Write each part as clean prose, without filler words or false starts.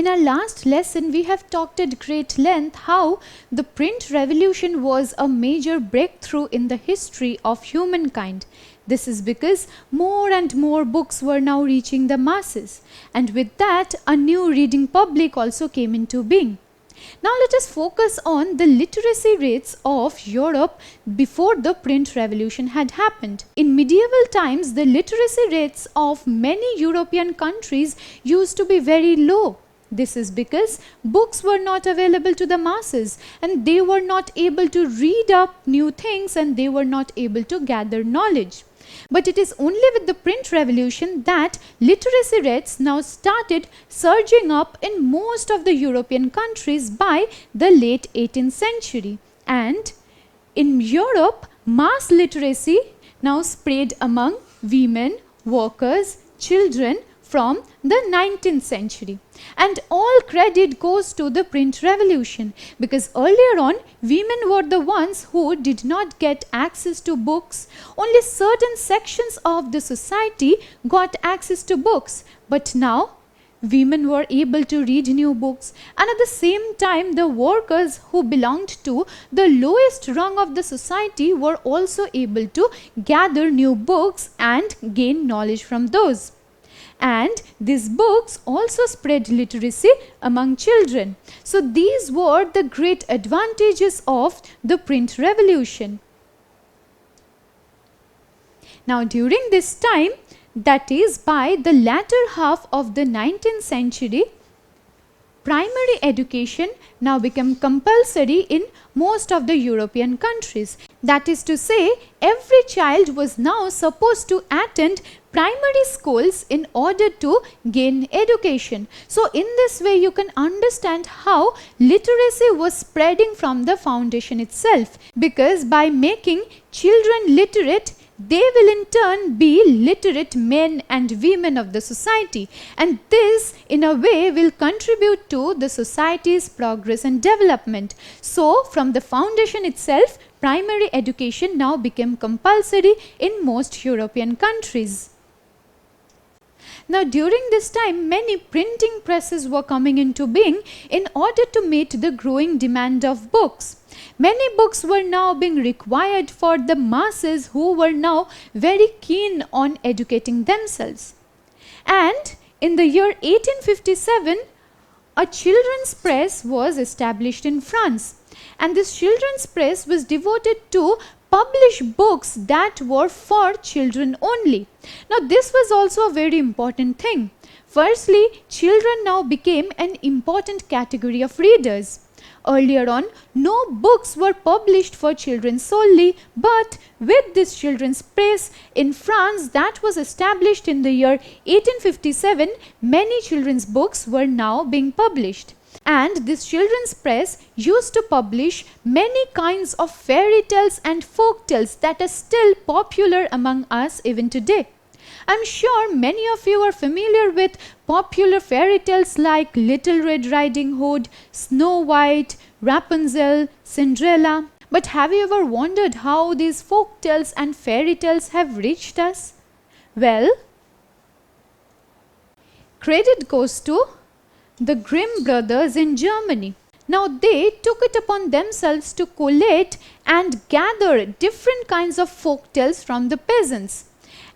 In our last lesson, we have talked at great length how the print revolution was a major breakthrough in the history of humankind. This is because more and more books were now reaching the masses, and with that, a new reading public also came into being. Now let us focus on the literacy rates of Europe before the print revolution had happened. In medieval times, the literacy rates of many European countries used to be very low. This is because books were not available to the masses, and they were not able to read up new things, and they were not able to gather knowledge. But it is only with the print revolution that literacy rates now started surging up in most of the European countries by the late 18th century. And in Europe, mass literacy now spread among women, workers, children from the 19th century. And all credit goes to the print revolution, because earlier on women were the ones who did not get access to books. Only certain sections of the society got access to books, but now women were able to read new books, and at the same time the workers who belonged to the lowest rung of the society were also able to gather new books and gain knowledge from those. And these books also spread literacy among children. So these were the great advantages of the print revolution. Now during this time, that is by the latter half of the 19th century, primary education now became compulsory in most of the European countries. That is to say, every child was now supposed to attend primary schools in order to gain education. So in this way you can understand how literacy was spreading from the foundation itself, because by making children literate, they will in turn be literate men and women of the society, and this in a way will contribute to the society's progress and development. So from the foundation itself, primary education now became compulsory in most European countries. Now during this time, many printing presses were coming into being in order to meet the growing demand of books. Many books were now being required for the masses who were now very keen on educating themselves. And in the year 1857, a children's press was established in France, and this children's press was devoted to publish books that were for children only. Now this was also a very important thing. Firstly, children now became an important category of readers. Earlier on, no books were published for children solely, but with this children's press in France that was established in the year 1857, many children's books were now being published. And this children's press used to publish many kinds of fairy tales and folk tales that are still popular among us even today. I'm sure many of you are familiar with popular fairy tales like Little Red Riding Hood, Snow White, Rapunzel, Cinderella. But have you ever wondered how these folk tales and fairy tales have reached us? Well, credit goes to the Grimm brothers in Germany. Now they took it upon themselves to collate and gather different kinds of folk tales from the peasants.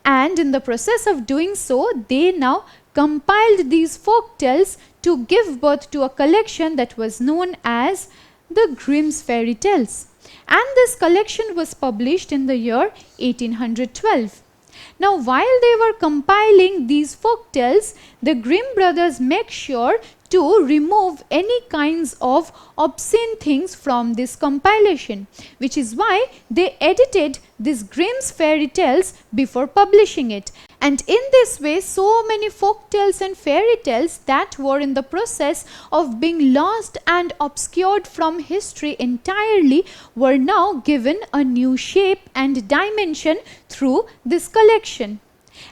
And in the process of doing so, they now compiled these folk tales to give birth to a collection that was known as the Grimm's Fairy Tales. And this collection was published in the year 1812. Now while they were compiling these folk tales, the Grimm brothers make sure to remove any kinds of obscene things from this compilation, which is why they edited these Grimm's fairy tales before publishing it. And in this way, so many folk tales and fairy tales that were in the process of being lost and obscured from history entirely were now given a new shape and dimension through this collection.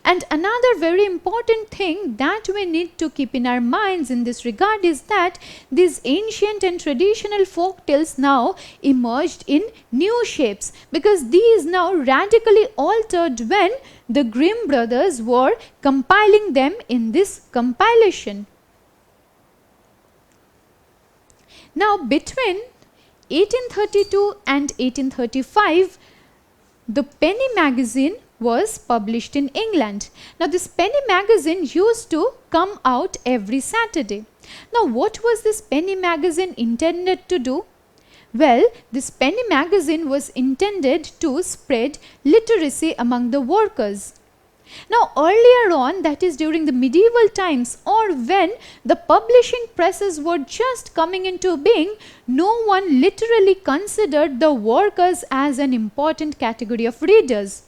And another very important thing that we need to keep in our minds in this regard is that these ancient and traditional folk tales now emerged in new shapes, because these now radically altered when the Grimm brothers were compiling them in this compilation. Now between 1832 and 1835, the penny magazine was published in England. Now this penny magazine used to come out every Saturday. Now what was this penny magazine intended to do? Well, this penny magazine was intended to spread literacy among the workers. Now earlier on, that is during the medieval times, or when the publishing presses were just coming into being, no one literally considered the workers as an important category of readers.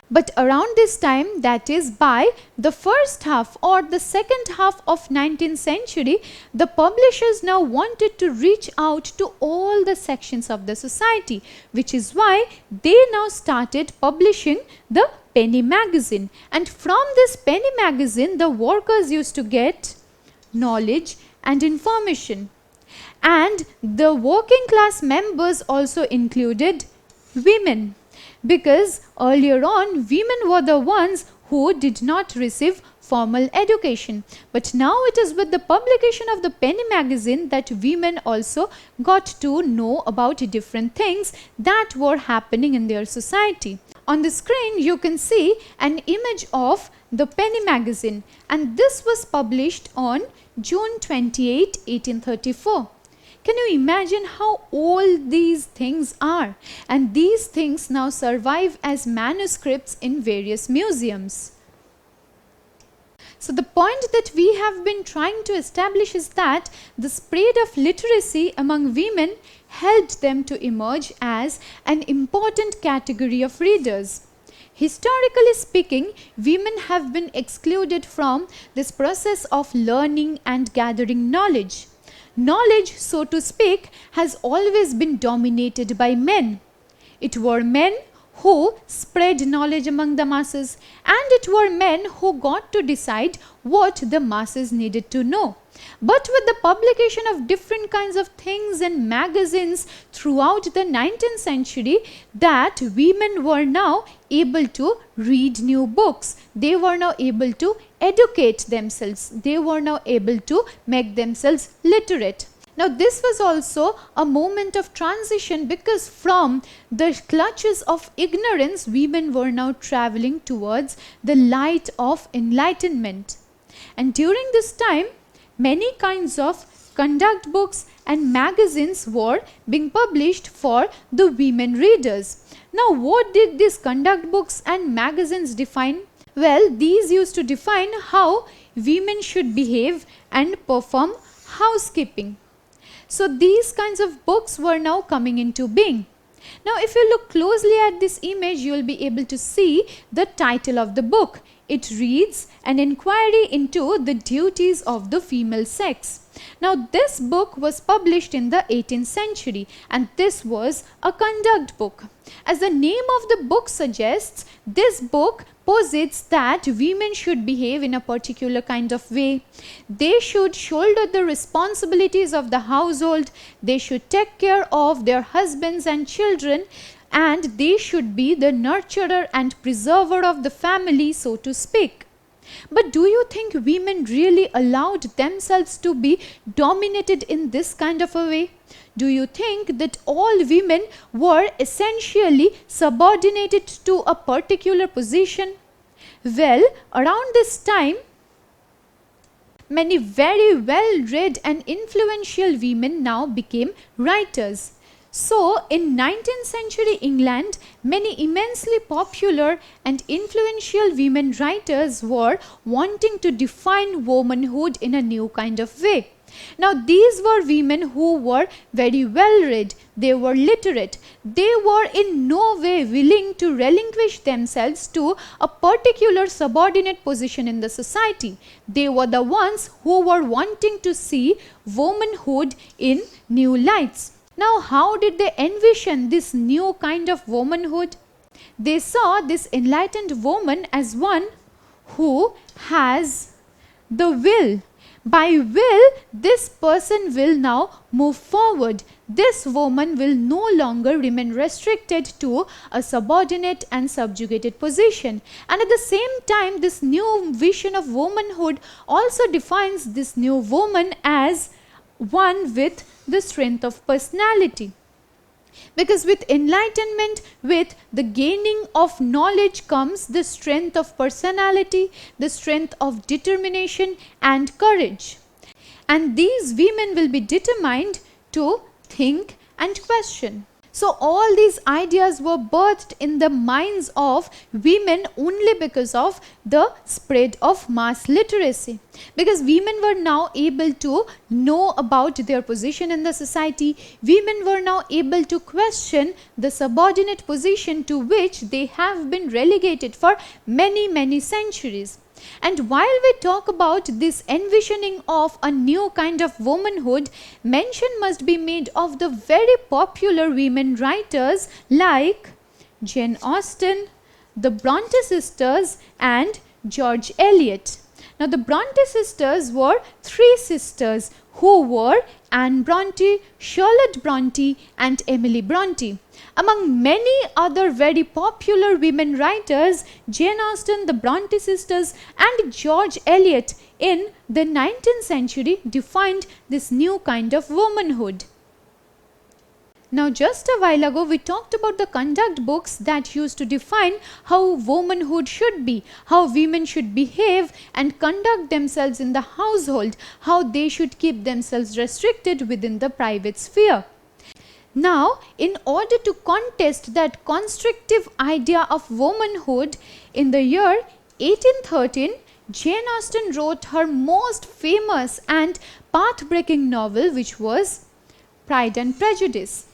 But around this time, that is by the first half or the second half of 19th century, the publishers now wanted to reach out to all the sections of the society, which is why they now started publishing the penny magazine. And from this penny magazine, the workers used to get knowledge and information. And the working class members also included women, because earlier on women were the ones who did not receive formal education. But now it is with the publication of the penny magazine that women also got to know about different things that were happening in their society. On the screen you can see an image of the penny magazine, and this was published on June 28, 1834. Can you imagine how old these things are? And these things now survive as manuscripts in various museums. So the point that we have been trying to establish is that the spread of literacy among women helped them to emerge as an important category of readers. Historically speaking, women have been excluded from this process of learning and gathering knowledge. Knowledge, so to speak, has always been dominated by men. It were men who spread knowledge among the masses, and it were men who got to decide what the masses needed to know. But with the publication of different kinds of things and magazines throughout the 19th century, that women were now able to read new books. They were now able to educate themselves. They were now able to make themselves literate. Now this was also a moment of transition, because from the clutches of ignorance, women were now traveling towards the light of enlightenment. And during this time, many kinds of conduct books and magazines were being published for the women readers. Now what did these conduct books and magazines define? Well, these used to define how women should behave and perform housekeeping. So these kinds of books were now coming into being. Now if you look closely at this image, you will be able to see the title of the book. It reads An Inquiry into the Duties of the Female Sex. Now this book was published in the 18th century, and this was a conduct book. As the name of the book suggests, this book posits that women should behave in a particular kind of way. They should shoulder the responsibilities of the household, they should take care of their husbands and children, and they should be the nurturer and preserver of the family, so to speak. But do you think women really allowed themselves to be dominated in this kind of a way? Do you think that all women were essentially subordinated to a particular position? Well, around this time, many very well-read and influential women now became writers. So, in 19th century England, many immensely popular and influential women writers were wanting to define womanhood in a new kind of way. Now, these were women who were very well read, they were literate, they were in no way willing to relinquish themselves to a particular subordinate position in the society. They were the ones who were wanting to see womanhood in new lights. Now, how did they envision this new kind of womanhood? They saw this enlightened woman as one who has the will. By will, this person will now move forward. This woman will no longer remain restricted to a subordinate and subjugated position. And at the same time, this new vision of womanhood also defines this new woman as one with the strength of personality. Because with enlightenment, with the gaining of knowledge comes the strength of personality, the strength of determination and courage. And these women will be determined to think and question. So all these ideas were birthed in the minds of women only because of the spread of mass literacy. Because women were now able to know about their position in the society, women were now able to question the subordinate position to which they have been relegated for many centuries. And while we talk about this envisioning of a new kind of womanhood, mention must be made of the very popular women writers like Jane Austen, the Bronte sisters and George Eliot. Now the Bronte sisters were three sisters who were Anne Bronte, Charlotte Bronte and Emily Bronte. Among many other very popular women writers, Jane Austen, the Bronte sisters and George Eliot in the 19th century defined this new kind of womanhood. Now just a while ago we talked about the conduct books that used to define how womanhood should be, how women should behave and conduct themselves in the household, how they should keep themselves restricted within the private sphere. Now, in order to contest that constrictive idea of womanhood, in the year 1813, Jane Austen wrote her most famous and path-breaking novel, which was Pride and Prejudice.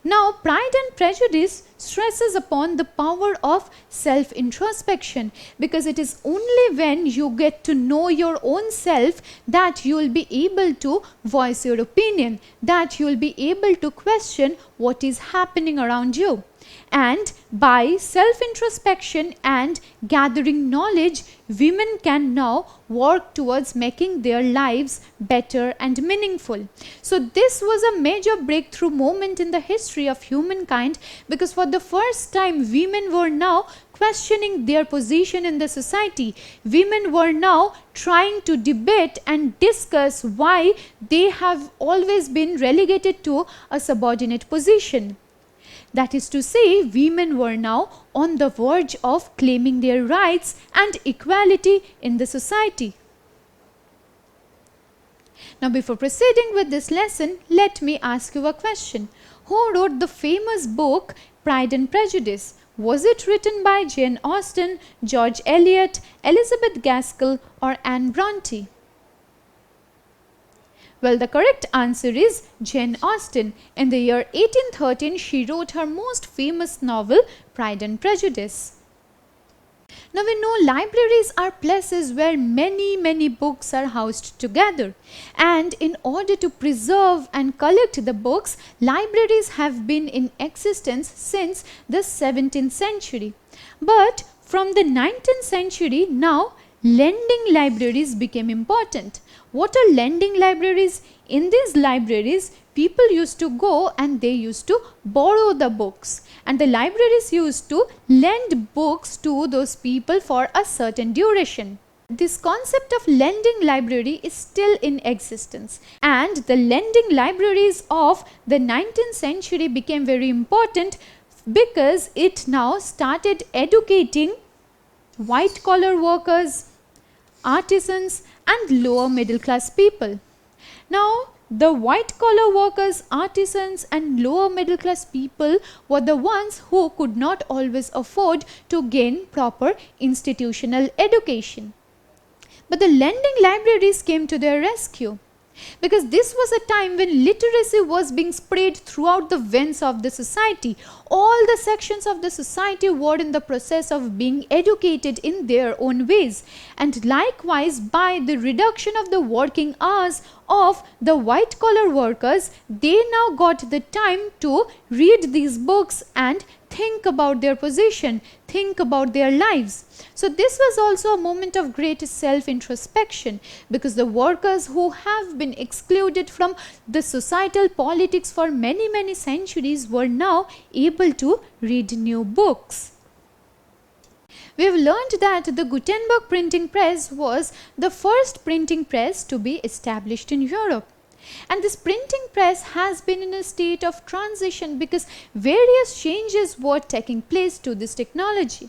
Now, Pride and Prejudice stresses upon the power of self-introspection, because it is only when you get to know your own self that you will be able to voice your opinion, that you will be able to question what is happening around you. And by self-introspection and gathering knowledge, women can now work towards making their lives better and meaningful. So this was a major breakthrough moment in the history of humankind, because for the first time women were now questioning their position in the society. Women were now trying to debate and discuss why they have always been relegated to a subordinate position. That is to say, women were now on the verge of claiming their rights and equality in the society. Now, before proceeding with this lesson, let me ask you a question. Who wrote the famous book Pride and Prejudice? Was it written by Jane Austen, George Eliot, Elizabeth Gaskell or Anne Bronte? Well, the correct answer is Jane Austen. In the year 1813, she wrote her most famous novel, Pride and Prejudice. Now, we know libraries are places where many books are housed together. And in order to preserve and collect the books, libraries have been in existence since the 17th century. But from the 19th century, now lending libraries became important. What are lending libraries? In these libraries, people used to go and they used to borrow the books, and the libraries used to lend books to those people for a certain duration. This concept of lending library is still in existence, and the lending libraries of the 19th century became very important because it now started educating white collar workers, artisans and lower middle class people. Now, the white collar workers, artisans and lower middle class people were the ones who could not always afford to gain proper institutional education. But the lending libraries came to their rescue, because this was a time when literacy was being spread throughout the veins of the society. All the sections of the society were in the process of being educated in their own ways. And likewise, by the reduction of the working hours of the white collar workers, they now got the time to read these books and think about their position, think about their lives. So this was also a moment of great self-introspection, because the workers who have been excluded from the societal politics for many centuries were now able to read new books. We have learned that the Gutenberg printing press was the first printing press to be established in Europe. And this printing press has been in a state of transition because various changes were taking place to this technology.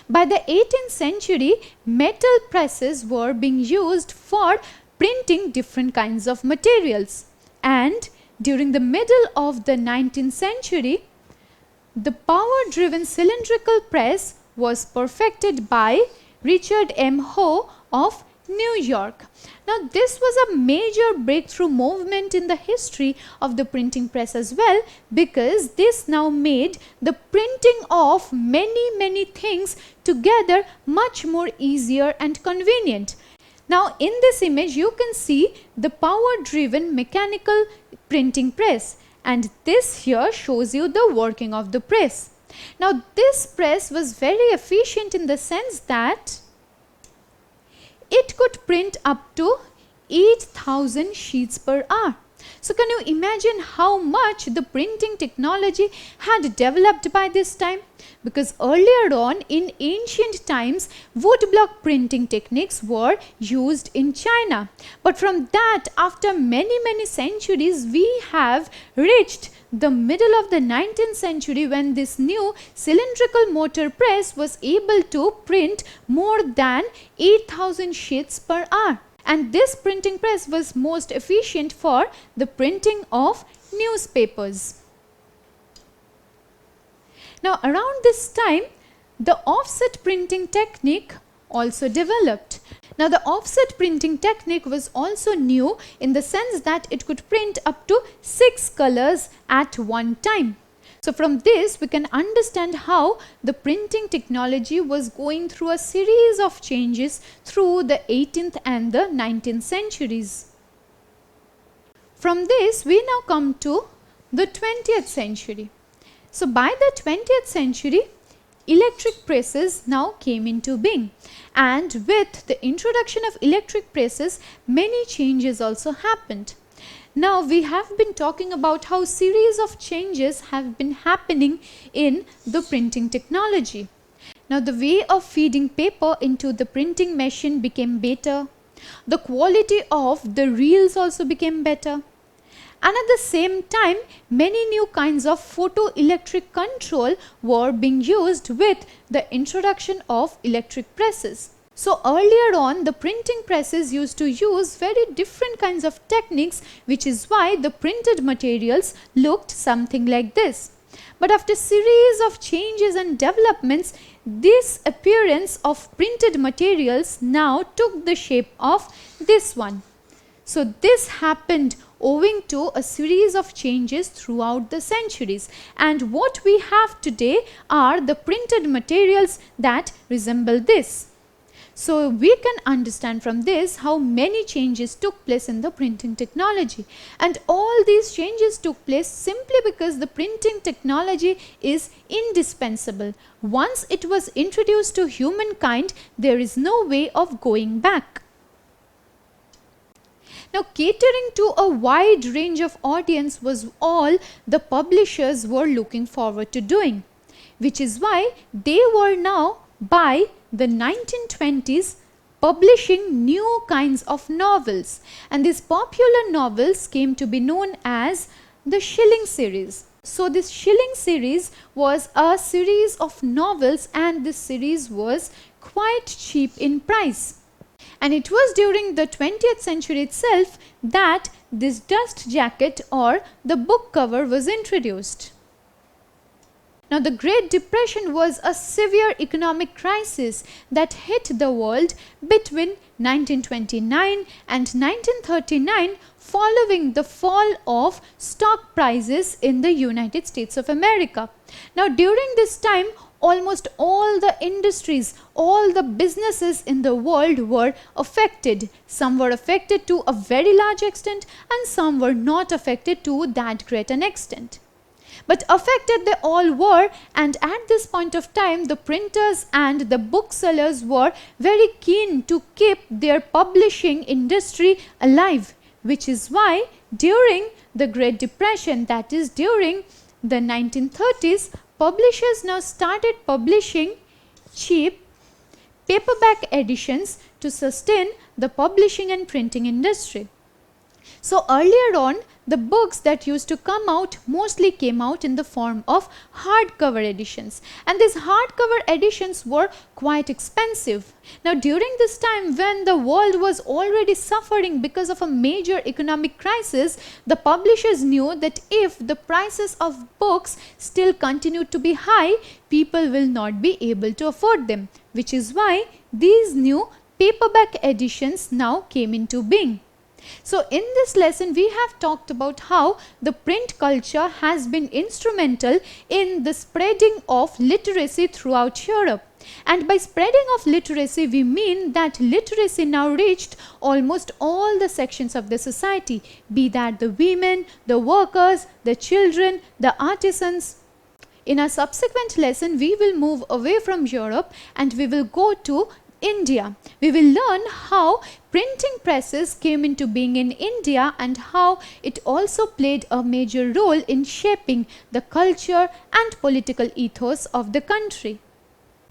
By the 18th century, metal presses were being used for printing different kinds of materials. And during the middle of the 19th century, the power-driven cylindrical press was perfected by Richard M. Hoe of New York. Now, this was a major breakthrough movement in the history of the printing press as well, because this now made the printing of many things together much more easier and convenient. Now, in this image you can see the power-driven mechanical printing press, and this here shows you the working of the press. Now, this press was very efficient in the sense that it could print up to 8,000 sheets per hour. So, can you imagine how much the printing technology had developed by this time? Because earlier on in ancient times, woodblock printing techniques were used in China. But from that, after many centuries, we have reached the middle of the 19th century when this new cylindrical motor press was able to print more than 8,000 sheets per hour. And this printing press was most efficient for the printing of newspapers. Now, around this time, the offset printing technique also developed. Now, the offset printing technique was also new in the sense that it could print up to 6 colors at one time. So, from this we can understand how the printing technology was going through a series of changes through the 18th and the 19th centuries. From this we now come to the 20th century. So, by the 20th century, electric presses now came into being, and with the introduction of electric presses, many changes also happened. Now, we have been talking about how series of changes have been happening in the printing technology. Now, the way of feeding paper into the printing machine became better. The quality of the reels also became better. And at the same time, many new kinds of photoelectric control were being used with the introduction of electric presses. So, earlier on, the printing presses used to use very different kinds of techniques, which is why the printed materials looked something like this. But after series of changes and developments, this appearance of printed materials now took the shape of this one. So, this happened owing to a series of changes throughout the centuries, and what we have today are the printed materials that resemble this. So, we can understand from this how many changes took place in the printing technology, and all these changes took place simply because the printing technology is indispensable. Once it was introduced to humankind, there is no way of going back. Now, catering to a wide range of audience was all the publishers were looking forward to doing, which is why they were now, by the 1920s, publishing new kinds of novels, and these popular novels came to be known as the Shilling series. So, this Shilling series was a series of novels, and this series was quite cheap in price. And it was during the 20th century itself that this dust jacket or the book cover was introduced. Now, the Great Depression was a severe economic crisis that hit the world between 1929 and 1939 following the fall of stock prices in the United States of America. Now, during this time, almost all the industries, all the businesses in the world were affected. Some were affected to a very large extent and some were not affected to that great an extent. But affected they all were, and at this point of time the printers and the booksellers were very keen to keep their publishing industry alive, which is why during the Great Depression, that is during the 1930s, publishers now started publishing cheap paperback editions to sustain the publishing and printing industry. So earlier on, the books that used to come out mostly came out in the form of hardcover editions, and these hardcover editions were quite expensive. Now during this time, when the world was already suffering because of a major economic crisis, the publishers knew that if the prices of books still continued to be high, people will not be able to afford them, which is why these new paperback editions now came into being. So in this lesson, we have talked about how the print culture has been instrumental in the spreading of literacy throughout Europe. And by spreading of literacy, we mean that literacy now reached almost all the sections of the society, be that the women, the workers, the children, the artisans. In our subsequent lesson, we will move away from Europe and we will go to India. We will learn how printing presses came into being in India and how it also played a major role in shaping the culture and political ethos of the country.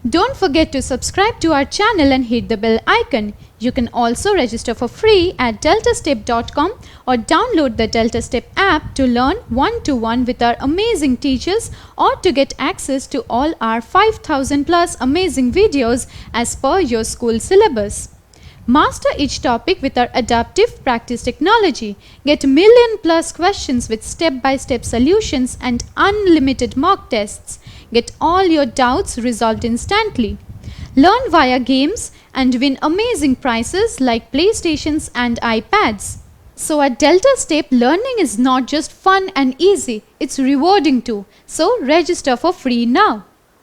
Don't forget to subscribe to our channel and hit the bell icon. You can also register for free at DeltaStep.com or download the DeltaStep app to learn one-to-one with our amazing teachers or to get access to all our 5,000 plus amazing videos as per your school syllabus. Master each topic with our adaptive practice technology. Get million plus questions with step-by-step solutions and unlimited mock tests. Get all your doubts resolved instantly. Learn via games and win amazing prizes like PlayStations and iPads. So at DeltaStep, learning is not just fun and easy, it's rewarding too. So register for free now.